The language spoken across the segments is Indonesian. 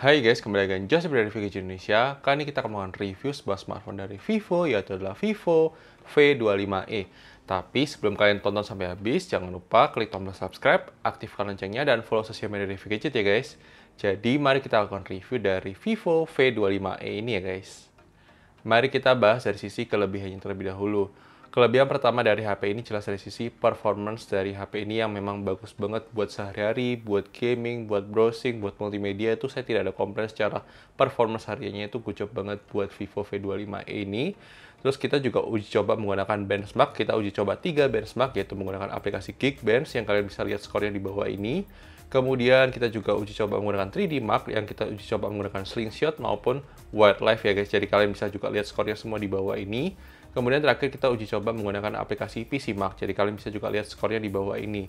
Hai guys, kembali lagi dengan Joseph dari Vivo Indonesia. Kali ini kita akan melakukan review sebuah smartphone dari Vivo, yaitu adalah Vivo V25e. Tapi sebelum kalian tonton sampai habis, jangan lupa klik tombol subscribe, aktifkan loncengnya, dan follow sosial media dari Vivo ya guys. Jadi mari kita lakukan review dari Vivo V25e ini ya guys. Mari kita bahas dari sisi kelebihannya terlebih dahulu. Kelebihan pertama dari HP ini jelas dari sisi performance dari HP ini yang memang bagus banget buat sehari-hari, buat gaming, buat browsing, buat multimedia itu saya tidak ada komplain secara performance hariannya itu gocap banget buat Vivo V25e ini. Terus kita juga uji coba menggunakan benchmark, kita uji coba 3 benchmark yaitu menggunakan aplikasi Geekbench yang kalian bisa lihat skornya di bawah ini. Kemudian kita juga uji coba menggunakan 3D Mark yang kita uji coba menggunakan Slingshot maupun Wildlife ya guys. Jadi kalian bisa juga lihat skornya semua di bawah ini. Kemudian terakhir kita uji coba menggunakan aplikasi PC Mark. Jadi kalian bisa juga lihat skornya di bawah ini.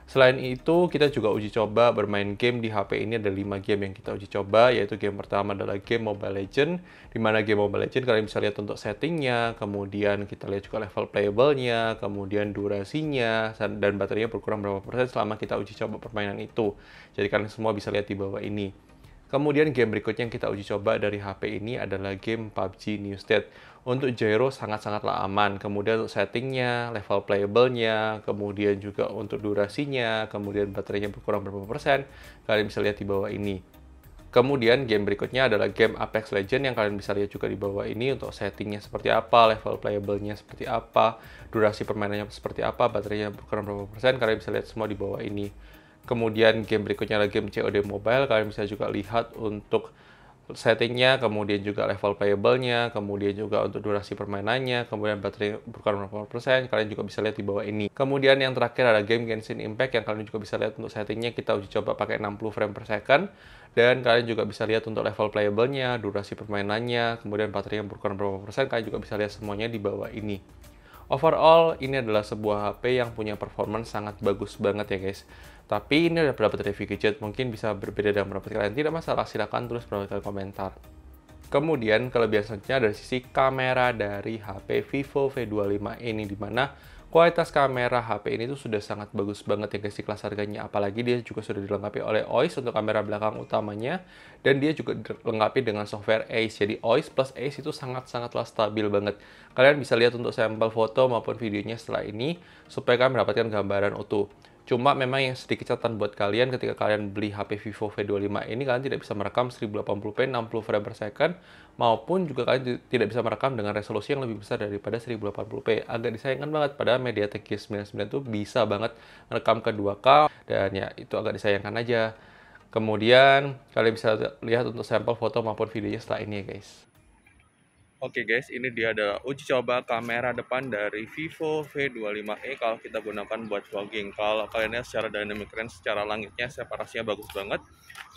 Selain itu, kita juga uji coba bermain game di HP ini. Ada 5 game yang kita uji coba, yaitu game pertama adalah game Mobile Legends, di mana game Mobile Legends kalian bisa lihat untuk settingnya, kemudian kita lihat juga level playable-nya, kemudian durasinya, dan baterainya berkurang berapa persen selama kita uji coba permainan itu. Jadi kalian semua bisa lihat di bawah ini. Kemudian game berikutnya yang kita uji coba dari HP ini adalah game PUBG New State. Untuk gyro sangat-sangatlah aman. Kemudian untuk settingnya, level playable-nya, kemudian juga untuk durasinya, kemudian baterainya berkurang berapa persen, kalian bisa lihat di bawah ini. Kemudian game berikutnya adalah game Apex Legends yang kalian bisa lihat juga di bawah ini untuk settingnya seperti apa, level playable-nya seperti apa, durasi permainannya seperti apa, baterainya berkurang berapa persen, kalian bisa lihat semua di bawah ini. Kemudian game berikutnya adalah game COD Mobile, kalian bisa juga lihat untuk settingnya, kemudian juga level playable-nya, kemudian juga untuk durasi permainannya, kemudian baterai berkurang berapa persen, kalian juga bisa lihat di bawah ini. Kemudian yang terakhir ada game Genshin Impact yang kalian juga bisa lihat untuk settingnya, kita uji coba pakai 60 frame per second, dan kalian juga bisa lihat untuk level playable-nya, durasi permainannya, kemudian baterai yang berkurang berapa persen, kalian juga bisa lihat semuanya di bawah ini. Overall, ini adalah sebuah HP yang punya performance sangat bagus banget ya guys. Tapi ini ada pendapat review gadget, mungkin bisa berbeda dengan pendapat kalian. Tidak masalah, silahkan tulis pendapat kalian komentar. Kemudian, kelebihan selanjutnya dari sisi kamera dari HP Vivo V25e ini, dimana kualitas kamera HP ini tuh sudah sangat bagus banget ya guys di kelas harganya. Apalagi dia juga sudah dilengkapi oleh OIS untuk kamera belakang utamanya, dan dia juga dilengkapi dengan software ACE. Jadi OIS plus ACE itu sangat-sangatlah stabil banget. Kalian bisa lihat untuk sampel foto maupun videonya setelah ini, supaya kalian mendapatkan gambaran utuh. Cuma memang yang sedikit catatan buat kalian ketika kalian beli HP Vivo V25 ini, kalian tidak bisa merekam 1080p 60 frame per second, maupun juga kalian tidak bisa merekam dengan resolusi yang lebih besar daripada 1080p. Agak disayangkan banget, padahal MediaTek G99 itu bisa banget merekam ke 2K, dan ya itu agak disayangkan aja. Kemudian kalian bisa lihat untuk sampel foto maupun videonya setelah ini ya guys. Oke guys, ini dia adalah uji coba kamera depan dari Vivo V25e kalau kita gunakan buat vlogging. Kalau kalian lihat secara dynamic range, secara langitnya separasinya bagus banget.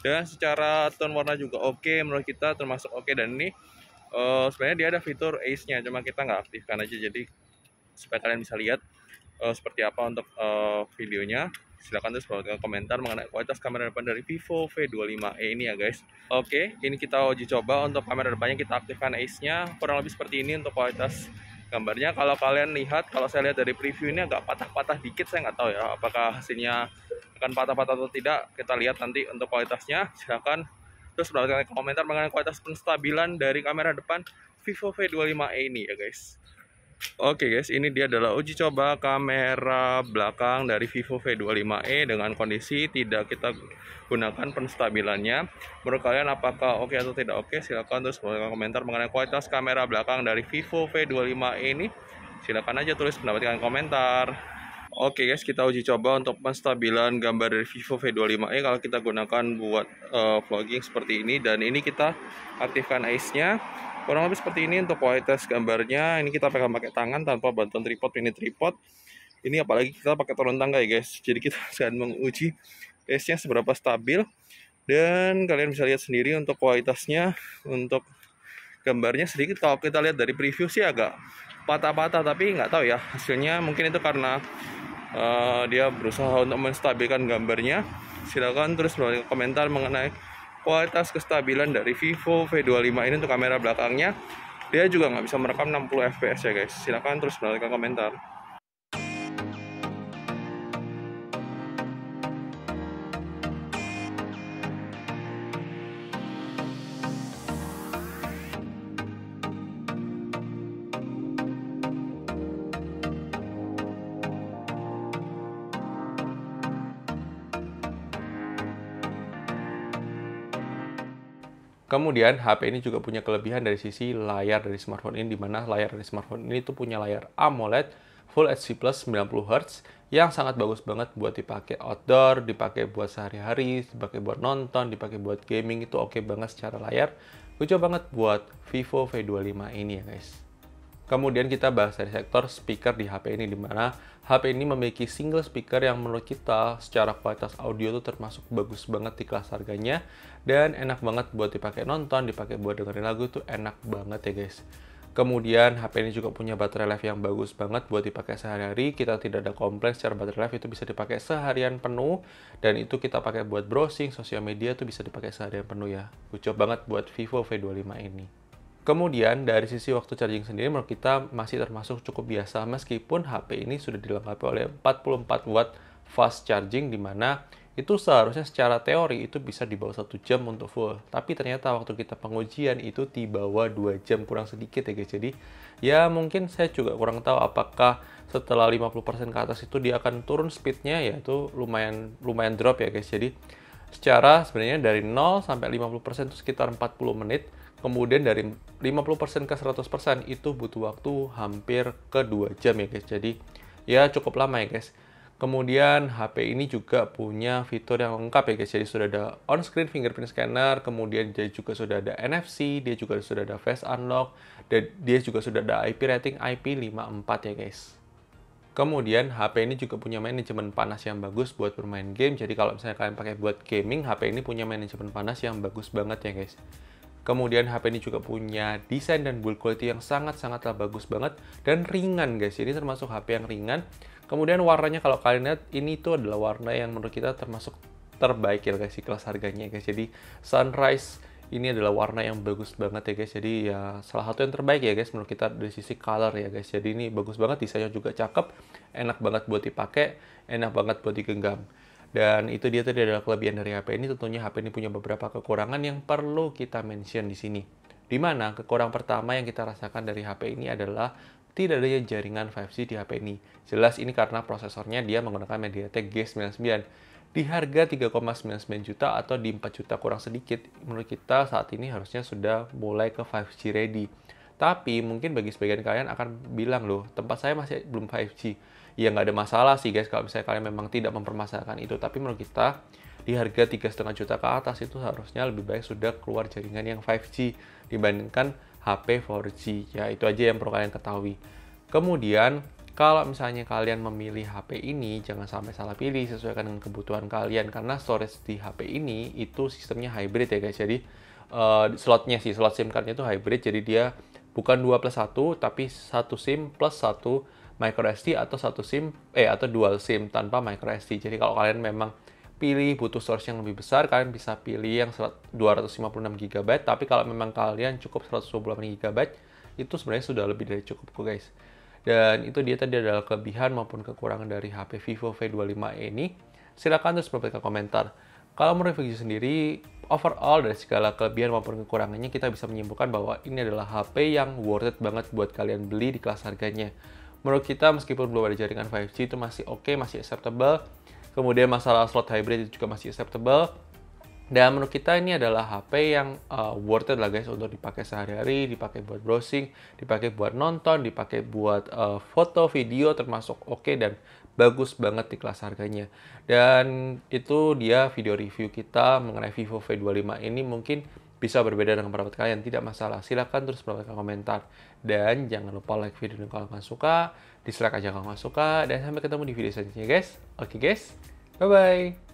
Dan secara tone warna juga oke, menurut kita termasuk oke. Dan ini sebenarnya dia ada fitur ACE-nya, cuma kita nggak aktifkan aja. Jadi supaya kalian bisa lihat seperti apa untuk videonya. Silahkan tulis bawah komentar mengenai kualitas kamera depan dari Vivo V25e ini ya guys. Oke, ini kita uji coba untuk kamera depannya, kita aktifkan ACE-nya. Kurang lebih seperti ini untuk kualitas gambarnya. Kalau kalian lihat, kalau saya lihat dari preview ini agak patah-patah dikit, saya nggak tahu ya apakah hasilnya akan patah-patah atau tidak. Kita lihat nanti untuk kualitasnya. Silahkan terus berikan komentar mengenai kualitas penstabilan dari kamera depan Vivo V25e ini ya guys. Oke guys, ini dia adalah uji coba kamera belakang dari Vivo V25e dengan kondisi tidak kita gunakan penstabilannya. Menurut kalian apakah oke atau tidak oke? Silahkan terus berikan komentar mengenai kualitas kamera belakang dari Vivo V25e ini. Silahkan aja tulis pendapat kalian komentar. Oke guys, kita uji coba untuk penstabilan gambar dari Vivo V25e kalau kita gunakan buat vlogging seperti ini. Dan ini kita aktifkan ACE-nya. Kurang lebih seperti ini untuk kualitas gambarnya. Ini kita pegang pakai tangan tanpa bantuan tripod, mini tripod. Ini apalagi kita pakai turun tangga ya guys. Jadi kita sedang menguji ACE-nya seberapa stabil. Dan kalian bisa lihat sendiri untuk kualitasnya, untuk gambarnya sedikit kalau kita lihat dari preview sih agak patah-patah, tapi nggak tahu ya hasilnya. Mungkin itu karena dia berusaha untuk menstabilkan gambarnya. Silakan terus berikan komentar mengenai kualitas kestabilan dari Vivo V25 ini untuk kamera belakangnya. Dia juga nggak bisa merekam 60 fps ya guys. Silahkan terus berikan komentar. Kemudian HP ini juga punya kelebihan dari sisi layar dari smartphone ini, di mana layar dari smartphone ini tuh punya layar AMOLED Full HD Plus 90 Hz yang sangat bagus banget buat dipakai outdoor, dipakai buat sehari-hari, dipakai buat nonton, dipakai buat gaming, itu oke banget secara layar. Lucu banget buat Vivo V25 ini ya guys. Kemudian kita bahas dari sektor speaker di HP ini, di mana HP ini memiliki single speaker yang menurut kita secara kualitas audio tuh termasuk bagus banget di kelas harganya, dan enak banget buat dipakai nonton, dipakai buat dengerin lagu tuh enak banget ya guys. Kemudian HP ini juga punya baterai life yang bagus banget buat dipakai sehari-hari. Kita tidak ada komplain secara baterai life, itu bisa dipakai seharian penuh, dan itu kita pakai buat browsing, sosial media tuh bisa dipakai seharian penuh ya. Lucu banget buat Vivo V25 ini. Kemudian dari sisi waktu charging sendiri menurut kita masih termasuk cukup biasa, meskipun HP ini sudah dilengkapi oleh 44 watt fast charging, di mana itu seharusnya secara teori itu bisa di bawah 1 jam untuk full. Tapi ternyata waktu kita pengujian itu di bawah 2 jam kurang sedikit ya guys. Jadi ya mungkin saya juga kurang tahu apakah setelah 50% ke atas itu dia akan turun speednya, ya itu lumayan drop ya guys. Jadi secara sebenarnya dari 0 sampai 50% itu sekitar 40 menit. Kemudian dari 50% ke 100% itu butuh waktu hampir ke 2 jam ya guys. Jadi ya cukup lama ya guys. Kemudian HP ini juga punya fitur yang lengkap ya guys. Jadi sudah ada on-screen fingerprint scanner, kemudian dia juga sudah ada NFC, dia juga sudah ada face unlock, dan dia juga sudah ada IP rating IP54 ya guys. Kemudian HP ini juga punya manajemen panas yang bagus buat bermain game. Jadi kalau misalnya kalian pakai buat gaming, HP ini punya manajemen panas yang bagus banget ya guys. Kemudian HP ini juga punya desain dan build quality yang sangat-sangatlah bagus banget dan ringan guys. Ini termasuk HP yang ringan. Kemudian warnanya kalau kalian lihat ini tuh adalah warna yang menurut kita termasuk terbaik ya guys di kelas harganya guys. Jadi sunrise ini adalah warna yang bagus banget ya guys. Jadi ya salah satu yang terbaik ya guys menurut kita dari sisi color ya guys. Jadi ini bagus banget, desainnya juga cakep, enak banget buat dipakai, enak banget buat digenggam. Dan itu dia tadi adalah kelebihan dari HP ini. Tentunya HP ini punya beberapa kekurangan yang perlu kita mention di sini. Di mana kekurangan pertama yang kita rasakan dari HP ini adalah tidak adanya jaringan 5G di HP ini. Jelas ini karena prosesornya dia menggunakan MediaTek G99. Di harga 3,99 juta atau di 4 juta kurang sedikit, menurut kita saat ini harusnya sudah mulai ke 5G ready. Tapi mungkin bagi sebagian kalian akan bilang, loh tempat saya masih belum 5G. Ya nggak ada masalah sih guys kalau misalnya kalian memang tidak mempermasalahkan itu. Tapi menurut kita di harga 3,5 juta ke atas itu harusnya lebih baik sudah keluar jaringan yang 5G dibandingkan HP 4G. Ya itu aja yang perlu kalian ketahui. Kemudian kalau misalnya kalian memilih HP ini, jangan sampai salah pilih, sesuaikan dengan kebutuhan kalian. Karena storage di HP ini itu sistemnya hybrid ya guys. Jadi slot SIM cardnya itu hybrid. Jadi dia bukan 2+1, tapi 1 SIM plus 1 microSD atau atau dual SIM tanpa microSD. Jadi kalau kalian memang pilih butuh storage yang lebih besar, kalian bisa pilih yang 256 GB. Tapi kalau memang kalian cukup 128 GB, itu sebenarnya sudah lebih dari cukup kok guys. Dan itu dia tadi adalah kelebihan maupun kekurangan dari HP Vivo V25 ini. Silahkan terus memberikan komentar. Kalau menurut review sendiri, overall dari segala kelebihan maupun kekurangannya, kita bisa menyimpulkan bahwa ini adalah HP yang worth it banget buat kalian beli di kelas harganya. Menurut kita meskipun belum ada jaringan 5G itu masih oke, masih acceptable. Kemudian masalah slot hybrid itu juga masih acceptable. Dan menurut kita ini adalah HP yang worth it lah guys untuk dipakai sehari-hari, dipakai buat browsing, dipakai buat nonton, dipakai buat foto, video, termasuk oke dan bagus banget di kelas harganya. Dan itu dia video review kita mengenai Vivo V25 ini. Mungkin bisa berbeda dengan pendapat kalian, tidak masalah. Silahkan terus menambahkan komentar. Dan jangan lupa like video ini kalau kalian suka, dislike aja kalau nggak suka, dan sampai ketemu di video selanjutnya guys. Oke guys, bye-bye.